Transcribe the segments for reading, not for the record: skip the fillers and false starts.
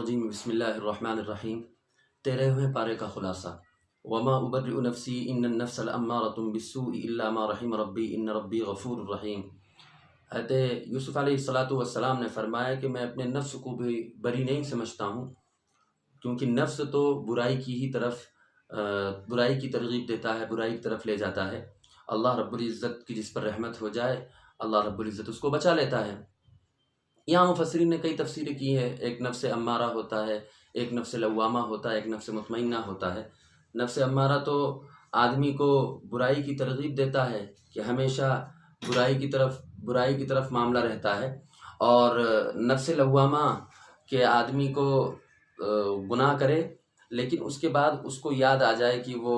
الرجیم بسم اللہ الرحمن الرحیم 13ویں پارے کا خلاصہ وما ابرئ نفسی ان النفس لامارۃ بالسوء الا ما رحم ربی ان ربی غفور الرحیم۔ حضرت یوسف علیہ السلام نے فرمایا کہ میں اپنے نفس کو بھی بری نہیں سمجھتا ہوں، کیونکہ نفس تو برائی کی ہی طرف برائی کی ترغیب دیتا ہے، برائی کی طرف لے جاتا ہے۔ اللہ رب العزت کی جس پر رحمت ہو جائے اللہ رب العزت اس کو بچا لیتا ہے۔ یہاں مفسرین نے کئی تفسیریں کی ہے، ایک نفس امارہ ہوتا ہے، ایک نفس لوامہ ہوتا ہے، ایک نفس مطمئنہ ہوتا ہے۔ نفس امارہ تو آدمی کو برائی کی ترغیب دیتا ہے کہ ہمیشہ برائی کی طرف معاملہ رہتا ہے، اور نفس لوامہ کہ آدمی کو گناہ کرے لیکن اس کے بعد اس کو یاد آ جائے کہ وہ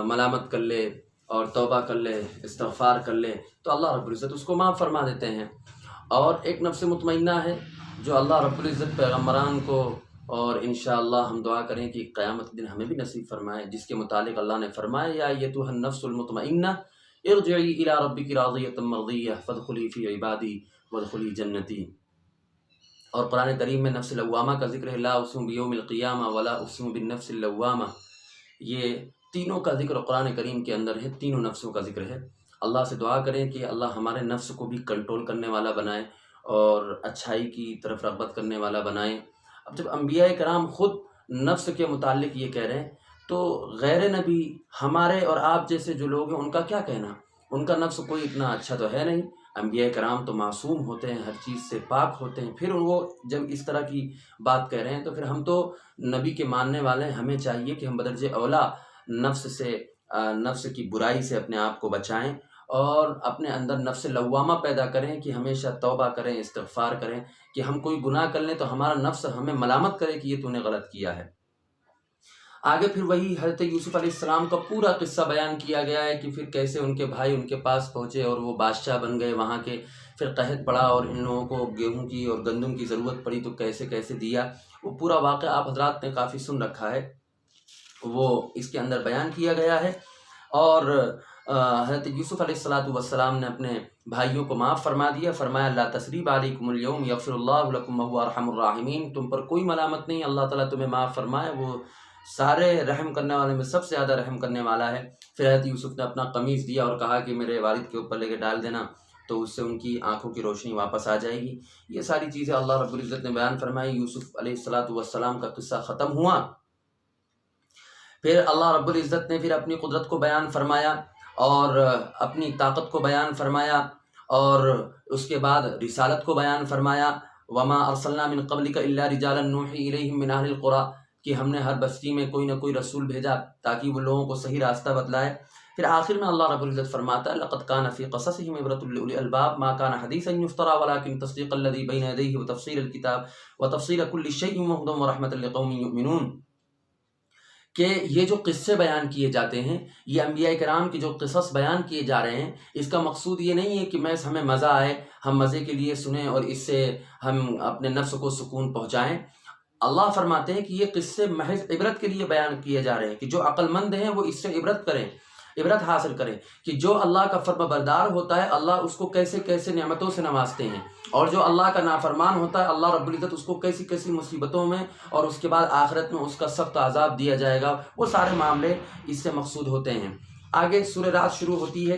ملامت کر لے اور توبہ کر لے، استغفار کر لے تو اللہ رب العزت اس کو معاف فرما دیتے ہیں۔ اور ایک نفس مطمئنہ ہے جو اللہ رب العزت پیغمبران کو، اور انشاءاللہ ہم دعا کریں کہ قیامت کے دن ہمیں بھی نصیب فرمائے، جس کے متعلق اللہ نے فرمایا یا ایتھا النفس المطمئنہ ارجعی الی ربک راضیۃ مرضیہ فادخلی فی عبادی وادخلی جنتی۔ اور قرآن کریم میں نفس لوامہ کا ذکر ہے، لا اقسم بیوم القیامہ ولا اقسم بالنفس اللوامہ، یہ تینوں کا ذکر قرآن کریم کے اندر ہے، تینوں نفسوں کا ذکر ہے۔ اللہ سے دعا کریں کہ اللہ ہمارے نفس کو بھی کنٹرول کرنے والا بنائے اور اچھائی کی طرف رغبت کرنے والا بنائے۔ اب جب انبیاء کرام خود نفس کے متعلق یہ کہہ رہے ہیں تو غیر نبی ہمارے اور آپ جیسے جو لوگ ہیں ان کا کیا کہنا؟ ان کا نفس کوئی اتنا اچھا تو ہے نہیں۔ انبیاء کرام تو معصوم ہوتے ہیں، ہر چیز سے پاک ہوتے ہیں، پھر وہ جب اس طرح کی بات کہہ رہے ہیں تو پھر ہم تو نبی کے ماننے والے ہیں، ہمیں چاہیے کہ ہم بدرجہ اولا نفس کی برائی سے اپنے آپ کو بچائیں اور اپنے اندر نفس لوامہ پیدا کریں کہ ہمیشہ توبہ کریں، استغفار کریں، کہ ہم کوئی گناہ کر لیں تو ہمارا نفس ہمیں ملامت کرے کہ یہ تو نے غلط کیا ہے۔ آگے پھر وہی حضرت یوسف علیہ السلام کا پورا قصہ بیان کیا گیا ہے کہ پھر کیسے ان کے بھائی ان کے پاس پہنچے اور وہ بادشاہ بن گئے وہاں کے، پھر قحط پڑا اور ان لوگوں کو گیہوں کی اور گندم کی ضرورت پڑی تو کیسے کیسے دیا، وہ پورا واقعہ آپ حضرات نے کافی سن رکھا ہے، وہ اس کے اندر بیان کیا گیا ہے۔ اور حضرت یوسف علیہ السلام نے اپنے بھائیوں کو معاف فرما دیا، فرمایا لا تثریب علیکم اليوم یغفر اللہ لکم وہو ارحم الراحمین، تم پر کوئی ملامت نہیں، اللہ تعالیٰ تمہیں معاف فرمائے، وہ سارے رحم کرنے والے میں سب سے زیادہ رحم کرنے والا ہے۔ پھر حضرت یوسف نے اپنا قمیص دیا اور کہا کہ میرے والد کے اوپر لے کے ڈال دینا تو اس سے ان کی آنکھوں کی روشنی واپس آ جائے گی۔ یہ ساری چیزیں اللہ رب العزت نے بیان فرمائی۔ یوسف علیہ السلام کا قصہ ختم ہوا، پھر اللہ رب العزت نے پھر اپنی قدرت کو بیان فرمایا اور اپنی طاقت کو بیان فرمایا، اور اس کے بعد رسالت کو بیان فرمایا، وما ارسلنا من قبلک الا رجالا نوحی الیہم من اہل القری، کہ ہم نے ہر بستی میں کوئی نہ کوئی رسول بھیجا تاکہ وہ لوگوں کو صحیح راستہ بتلائے۔ پھر آخر میں اللہ رب العزت فرماتا ہے لقد کان فی قصصہم عبرۃ لاولی الالباب ما کان حدیثا یفترى ولکن تصدیق الذی بین یدیہ وتفصیل الکتاب وتفصیل کل شیء وہدی ورحمۃ لقوم یؤمنون، کہ یہ جو قصے بیان کیے جاتے ہیں، یہ انبیاء کرام کے جو قصص بیان کیے جا رہے ہیں، اس کا مقصود یہ نہیں ہے کہ محض ہمیں مزہ آئے، ہم مزے کے لیے سنیں اور اس سے ہم اپنے نفس کو سکون پہنچائیں۔ اللہ فرماتے ہیں کہ یہ قصے محض عبرت کے لیے بیان کیے جا رہے ہیں کہ جو عقل مند ہیں وہ اس سے عبرت کریں، عبرت حاصل کریں کہ جو اللہ کا فرما بردار ہوتا ہے اللہ اس کو کیسے کیسے نعمتوں سے نوازتے ہیں، اور جو اللہ کا نافرمان ہوتا ہے اللہ رب العزت اس کو کیسی کیسی مصیبتوں میں اور اس کے بعد آخرت میں اس کا سخت عذاب دیا جائے گا۔ وہ سارے معاملے اس سے مقصود ہوتے ہیں۔ آگے سورہ رات شروع ہوتی ہے۔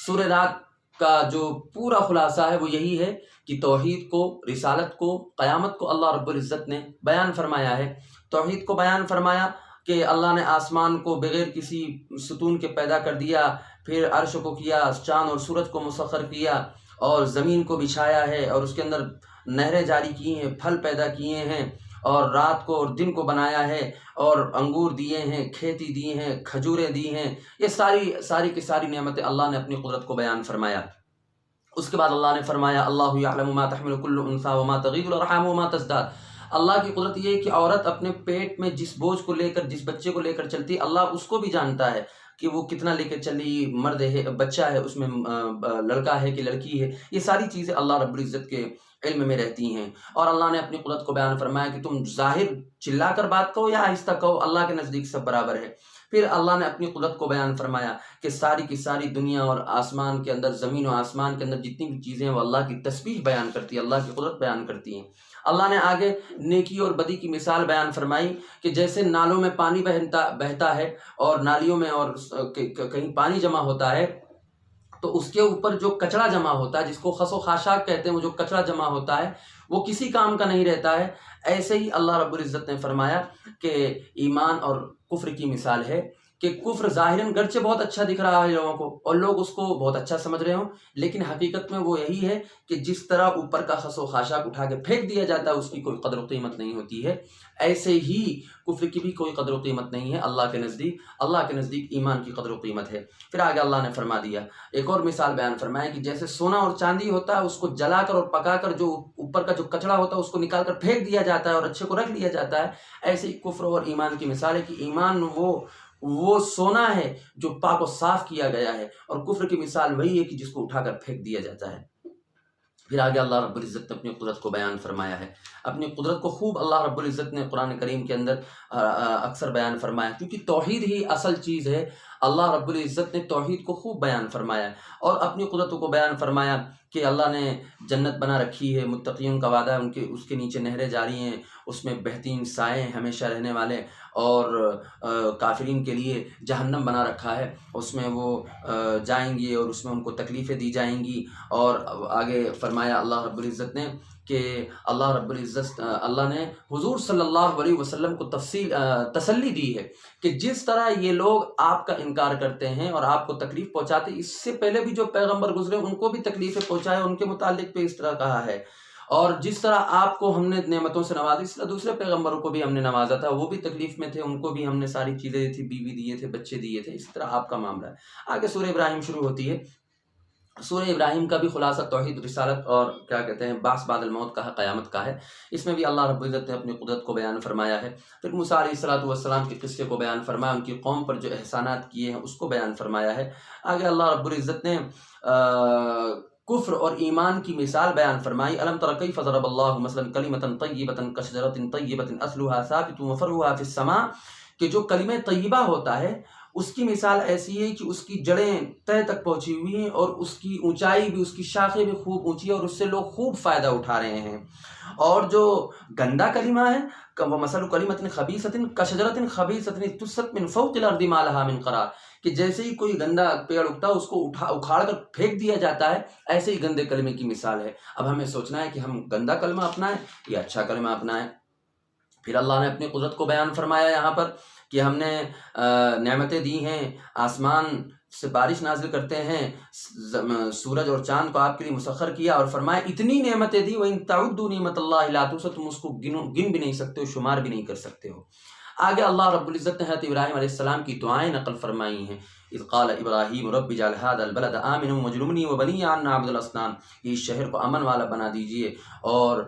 سورہ رات کا جو پورا خلاصہ ہے وہ یہی ہے کہ توحید کو، رسالت کو، قیامت کو اللہ رب العزت نے بیان فرمایا ہے۔ توحید کو بیان فرمایا کہ اللہ نے آسمان کو بغیر کسی ستون کے پیدا کر دیا، پھر عرش کو کیا، چاند اور سورج کو مسخر کیا، اور زمین کو بچھایا ہے اور اس کے اندر نہریں جاری کی ہیں، پھل پیدا کیے ہیں، اور رات کو اور دن کو بنایا ہے، اور انگور دیے ہیں، کھیتی دی ہیں، کھجوریں دی ہیں، یہ ساری کی ساری نعمتیں اللہ نے اپنی قدرت کو بیان فرمایا۔ اس کے بعد اللہ نے فرمایا اللہ یعلم ما تحمل کل انثی وما تغیض الارحام وما تزداد، اللہ کی قدرت یہ ہے کہ عورت اپنے پیٹ میں جس بوجھ کو لے کر، جس بچے کو لے کر چلتی ہے، اللہ اس کو بھی جانتا ہے کہ وہ کتنا لے کر چلی، مرد ہے، بچہ ہے، اس میں لڑکا ہے کہ لڑکی ہے، یہ ساری چیزیں اللہ رب العزت کے علم میں رہتی ہیں۔ اور اللہ نے اپنی قدرت کو بیان فرمایا کہ تم ظاہر چلا کر بات کہو یا آہستہ کہو، اللہ کے نزدیک سب برابر ہے۔ پھر اللہ نے اپنی قدرت کو بیان فرمایا کہ ساری کی ساری دنیا اور آسمان کے اندر، زمین و آسمان کے اندر جتنی بھی چیزیں ہیں وہ اللہ کی تسبیح بیان کرتی ہیں، اللہ کی قدرت بیان کرتی ہیں۔ اللہ نے آگے نیکی اور بدی کی مثال بیان فرمائی کہ جیسے نالوں میں پانی بہتا ہے اور نالیوں میں اور کہیں پانی جمع ہوتا ہے تو اس کے اوپر جو کچرا جمع ہوتا ہے، جس کو خس و خاشاک کہتے ہیں، وہ جو کچرا جمع ہوتا ہے وہ کسی کام کا نہیں رہتا ہے۔ ایسے ہی اللہ رب العزت نے فرمایا کہ ایمان اور کفر کی مثال ہے کہ کفر ظاہراً گرچہ بہت اچھا دکھ رہا ہے لوگوں کو اور لوگ اس کو بہت اچھا سمجھ رہے ہوں، لیکن حقیقت میں وہ یہی ہے کہ جس طرح اوپر کا خس و خاشاک اٹھا کے پھینک دیا جاتا ہے، اس کی کوئی قدر و قیمت نہیں ہوتی ہے، ایسے ہی کفر کی بھی کوئی قدر و قیمت نہیں ہے اللہ کے نزدیک۔ اللہ کے نزدیک ایمان کی قدر و قیمت ہے۔ پھر آگے اللہ نے فرما دیا، ایک اور مثال بیان فرمایا کہ جیسے سونا اور چاندی ہوتا ہے، اس کو جلا کر اور پکا کر جو اوپر کا جو کچرا ہوتا ہے اس کو نکال کر پھینک دیا جاتا ہے اور اچھے کو رکھ لیا جاتا ہے، ایسے ہی کفر اور ایمان کی مثال ہے کہ ایمان وہ سونا ہے جو پاک و صاف کیا گیا ہے، اور کفر کی مثال وہی ہے کہ جس کو اٹھا کر پھینک دیا جاتا ہے۔ پھر آگے اللہ رب العزت نے اپنی قدرت کو بیان فرمایا ہے۔ اپنی قدرت کو خوب اللہ رب العزت نے قرآن کریم کے اندر اکثر بیان فرمایا، کیونکہ توحید ہی اصل چیز ہے۔ اللہ رب العزت نے توحید کو خوب بیان فرمایا اور اپنی قدرت کو بیان فرمایا کہ اللہ نے جنت بنا رکھی ہے، متقیوں کا وعدہ ہے، اس کے نیچے نہریں جاری ہیں، اس میں بہترین سائے ہیں ہمیشہ رہنے والے، اور کافرین کے لیے جہنم بنا رکھا ہے، اس میں وہ جائیں گے اور اس میں ان کو تکلیفیں دی جائیں گی۔ اور آگے فرمایا اللہ رب العزت نے کہ اللہ نے حضور صلی اللہ علیہ وسلم کو تسلی دی ہے کہ جس طرح یہ لوگ آپ کا انکار کرتے ہیں اور آپ کو تکلیف پہنچاتے، اس سے پہلے بھی جو پیغمبر گزرے ان کو بھی تکلیفیں پہنچائے، ان کے متعلق پہ اس طرح کہا ہے، اور جس طرح آپ کو ہم نے نعمتوں سے نوازا، اس طرح دوسرے پیغمبروں کو بھی ہم نے نوازا تھا، وہ بھی تکلیف میں تھے، ان کو بھی ہم نے ساری چیزیں دی تھی، بیوی دیے تھے، بچے دیے تھے، اسی طرح آپ کا معاملہ ہے۔ آگے سورہ ابراہیم شروع ہوتی ہے۔ سورہ ابراہیم کا بھی خلاصہ توحید، رسالت اور کیا کہتے ہیں بعث بعد الموت کا ہے، قیامت کا ہے۔ اس میں بھی اللہ رب العزت نے اپنی قدرت کو بیان فرمایا ہے۔ پھر موسیٰ علیہ السلام کے قصے کو بیان فرمایا، ان کی قوم پر جو احسانات کیے ہیں اس کو بیان فرمایا ہے۔ آگے اللہ رب العزت نے کفر اور ایمان کی مثال بیان فرمائی۔ الم تر کیف ضرب اللہ مثلا کلمۃ طیبۃ کشجرۃ طیبۃ اصلها ثابت وفرعها فی السماء، کہ جو کلمہ طیبہ ہوتا ہے اس کی مثال ایسی ہے کہ اس کی جڑیں تہ تک پہنچی ہوئی ہیں اور اس کی اونچائی بھی، اس کی شاخیں بھی خوب اونچی ہے اور اس سے لوگ خوب فائدہ اٹھا رہے ہیں۔ اور جو گندا کلمہ ہے، وَمَثَلُ كَلِمَةٍ خَبِيثَةٍ كَشَجَرَةٍ خَبِيثَةٍ اجْتُثَّتْ مِنْ فَوْقِ الْأَرْضِ مَا لَهَا مِنْ قَرَارٍ، کہ جیسے ہی کوئی گندا پیڑ اگتا ہے اس کو اکھاڑ کر پھینک دیا جاتا ہے، ایسے ہی گندے کلمے کی مثال ہے۔ اب ہمیں سوچنا ہے کہ ہم گندا کلمہ اپنائیں یا اچھا کلمہ اپنائیں۔ پھر اللہ نے اپنی قدرت کو بیان فرمایا یہاں پر کہ ہم نے نعمتیں دی ہیں، آسمان سے بارش نازل کرتے ہیں، سورج اور چاند کو آپ کے لیے مسخر کیا، اور فرمایا اتنی نعمتیں دی، وَإِن تَعُدُّوا نِعْمَتَ اللَّهِ لَا تُحْصُوهَا، تم اس کو گن بھی نہیں سکتے ہو، شمار بھی نہیں کر سکتے ہو۔ آگے اللہ رب العزت نے حضرت ابراہیم علیہ السلام کی دعائیں نقل فرمائی ہیں۔ اذ قال ابراہیم رب اجعل هذا البلد آمنا واجنبنی وبنی ان نعبد الاصنام، کہ اس شہر کو امن والا بنا دیجئے اور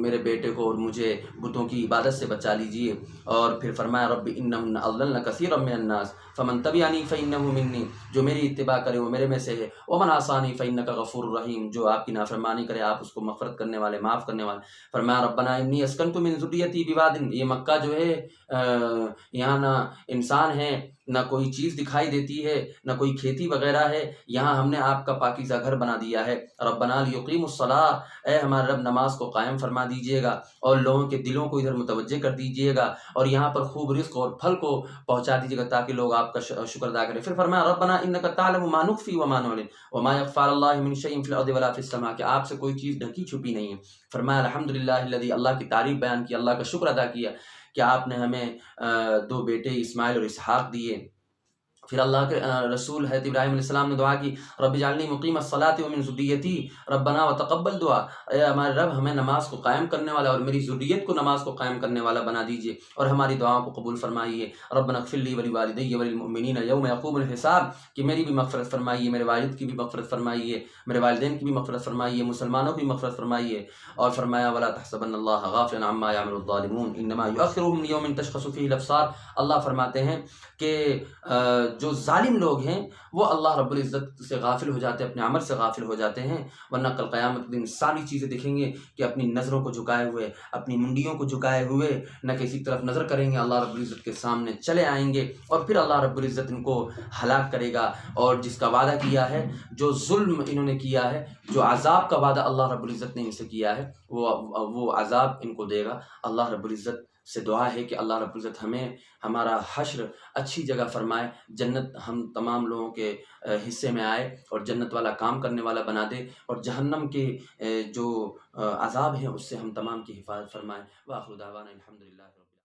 میرے بیٹے کو اور مجھے بتوں کی عبادت سے بچا لیجئے۔ اور پھر فرمایا رب انہن اضللن کثیرا من الناس فمن تبعنی فانہ منی، جو میری اتباع کرے وہ میرے میں سے ہے، ومن عصانی فانک غفور رحیم، جو آپ کی نافرمانی کرے آپ اس کو مغفرت کرنے والے، معاف کرنے والے۔ فرمایا ربنا انی اسکنت من ذریتی بواد، یہ مکہ جو ہے یہاں نہ انسان ہے، نہ کوئی چیز دکھائی دیتی ہے، نہ کوئی کھیتی وغیرہ ہے، یہاں ہم نے آپ کا پاکیزہ گھر بنا دیا ہے۔ ربنا لیقیموا الصلاۃ، اے ہمارے رب نماز کو قائم فرما دیجیے گا اور لوگوں کے دلوں کو ادھر متوجہ کر دیجیے گا، اور یہاں پر خوب رزق اور پھل کو پہنچا دیجیے گا تاکہ لوگ آپ کا شکر ادا کریں۔ پھر فرمایا ربنا انک تعلم ما نخفی وما نعلن وما یخفی علی اللہ من شیء فی الارض ولا فی السماء، کہ آپ سے کوئی چیز ڈھکی چھپی نہیں ہے۔ فرمایا الحمدللہ الذی، اللہ کی تعریف بیان کی، اللہ کا شکر ادا کیا کہ آپ نے ہمیں دو بیٹے اسماعیل اور اسحاق دیے۔ پھر اللہ کے رسول حضرت ابراہیم علیہ السلام نے دعا کی رب اجعلنی مقیم الصلاۃ ومن ذریتی ربنا وتقبل دعا، اے ہمارے رب ہمیں نماز کو قائم کرنے والا اور میری ذریت کو نماز کو قائم کرنے والا بنا دیجیے اور ہماری دعاؤں کو قبول فرمائیے۔ ربنا اغفر لی ولوالدی وللمؤمنین یوم یقوم الحساب، کہ میری بھی مغفرت فرمائیے، میرے والد کی بھی مغفرت فرمائیے، میرے والدین کی بھی مغفرت فرمائیے، مسلمانوں کی بھی مغفرت فرمائیے۔ اور فرمایا ولا تحسبن اللہ غافلا عما یعمل الظالمون انما یؤخرهم لیوم تشخص فیہ الابصار، اللہ فرماتے ہیں کہ جو ظالم لوگ ہیں وہ اللہ رب العزت سے غافل ہو جاتے ہیں، اپنے عمل سے غافل ہو جاتے ہیں، ورنہ کل قیامت کے دن ساری چیزیں دیکھیں گے کہ اپنی نظروں کو جھکائے ہوئے، اپنی منڈیوں کو جھکائے ہوئے نہ کسی طرف نظر کریں گے، اللہ رب العزت کے سامنے چلے آئیں گے، اور پھر اللہ رب العزت ان کو ہلاک کرے گا، اور جس کا وعدہ کیا ہے، جو ظلم انہوں نے کیا ہے، جو عذاب کا وعدہ اللہ رب العزت نے ان سے کیا ہے، وہ عذاب ان کو دے گا۔ اللہ رب العزت سے دعا ہے کہ اللہ رب العزت ہمیں ہمارا حشر اچھی جگہ فرمائے، جنت ہم تمام لوگوں کے حصے میں آئے، اور جنت والا کام کرنے والا بنا دے، اور جہنم کے جو عذاب ہیں اس سے ہم تمام کی حفاظت فرمائے۔ وآخر دعوانا الحمدللہ۔